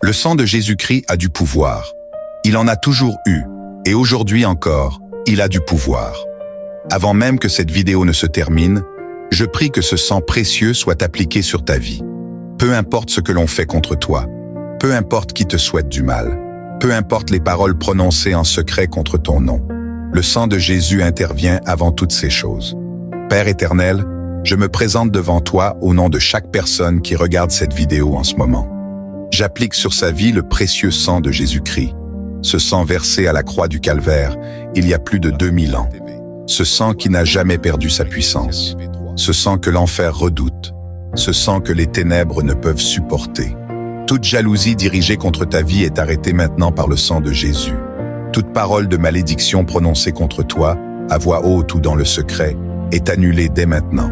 Le sang de Jésus-Christ a du pouvoir. Il en a toujours eu, et aujourd'hui encore, il a du pouvoir. Avant même que cette vidéo ne se termine, je prie que ce sang précieux soit appliqué sur ta vie. Peu importe ce que l'on fait contre toi, peu importe qui te souhaite du mal, peu importe les paroles prononcées en secret contre ton nom, le sang de Jésus intervient avant toutes ces choses. Père éternel, je me présente devant toi au nom de chaque personne qui regarde cette vidéo en ce moment. J'applique sur sa vie le précieux sang de Jésus-Christ, ce sang versé à la croix du Calvaire il y a plus de 2000 ans. Ce sang qui n'a jamais perdu sa puissance, ce sang que l'enfer redoute, ce sang que les ténèbres ne peuvent supporter. Toute jalousie dirigée contre ta vie est arrêtée maintenant par le sang de Jésus. Toute parole de malédiction prononcée contre toi, à voix haute ou dans le secret, est annulée dès maintenant.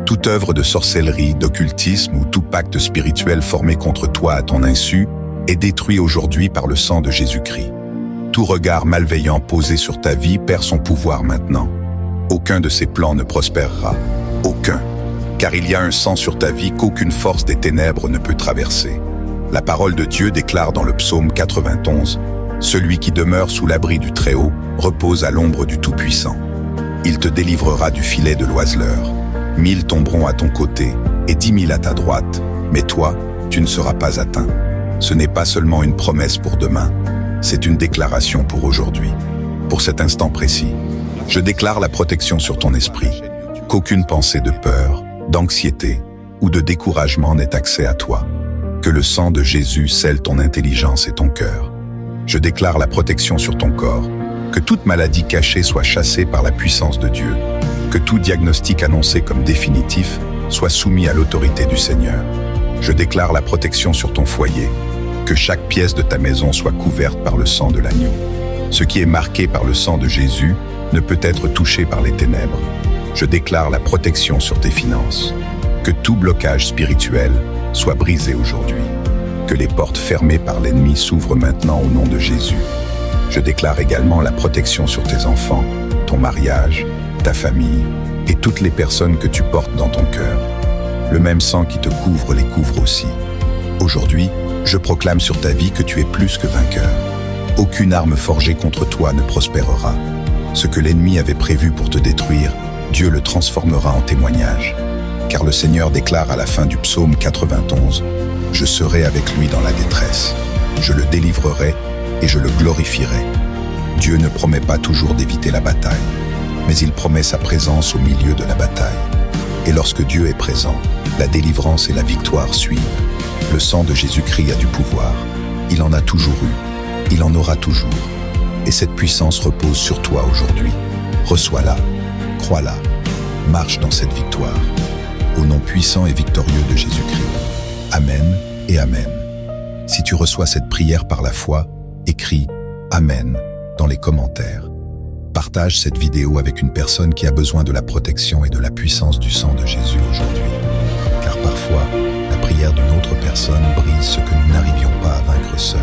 Toute œuvre de sorcellerie, d'occultisme ou tout pacte spirituel formé contre toi à ton insu est détruit aujourd'hui par le sang de Jésus-Christ. Tout regard malveillant posé sur ta vie perd son pouvoir maintenant. Aucun de ses plans ne prospérera. Aucun. Car il y a un sang sur ta vie qu'aucune force des ténèbres ne peut traverser. La parole de Dieu déclare dans le psaume 91, « Celui qui demeure sous l'abri du Très-Haut repose à l'ombre du Tout-Puissant. Il te délivrera du filet de l'oiseleur. 1000 tomberont à ton côté et 10 000 à ta droite, mais toi, tu ne seras pas atteint. » Ce n'est pas seulement une promesse pour demain, c'est une déclaration pour aujourd'hui. Pour cet instant précis, je déclare la protection sur ton esprit, qu'aucune pensée de peur, d'anxiété ou de découragement n'ait accès à toi. Que le sang de Jésus scelle ton intelligence et ton cœur. Je déclare la protection sur ton corps, que toute maladie cachée soit chassée par la puissance de Dieu, que tout diagnostic annoncé comme définitif soit soumis à l'autorité du Seigneur. Je déclare la protection sur ton foyer, que chaque pièce de ta maison soit couverte par le sang de l'agneau. Ce qui est marqué par le sang de Jésus ne peut être touché par les ténèbres. Je déclare la protection sur tes finances, que tout blocage spirituel soit brisé aujourd'hui, que les portes fermées par l'ennemi s'ouvrent maintenant au nom de Jésus. Je déclare également la protection sur tes enfants, ton mariage, ta famille et toutes les personnes que tu portes dans ton cœur. Le même sang qui te couvre les couvre aussi. Aujourd'hui, je proclame sur ta vie que tu es plus que vainqueur. Aucune arme forgée contre toi ne prospérera. Ce que l'ennemi avait prévu pour te détruire, Dieu le transformera en témoignage. Car le Seigneur déclare à la fin du psaume 91, « Je serai avec lui dans la détresse. Je le délivrerai et je le glorifierai. » Dieu ne promet pas toujours d'éviter la bataille, mais il promet sa présence au milieu de la bataille. Et lorsque Dieu est présent, la délivrance et la victoire suivent. Le sang de Jésus-Christ a du pouvoir. Il en a toujours eu. Il en aura toujours. Et cette puissance repose sur toi aujourd'hui. Reçois-la. Crois-la. Marche dans cette victoire. Au nom puissant et victorieux de Jésus-Christ. Amen et Amen. Si tu reçois cette prière par la foi, écris « Amen » dans les commentaires. Partage cette vidéo avec une personne qui a besoin de la protection et de la puissance du sang de Jésus aujourd'hui. Car parfois, la prière d'une autre personne brise ce que nous n'arrivions pas à vaincre seuls.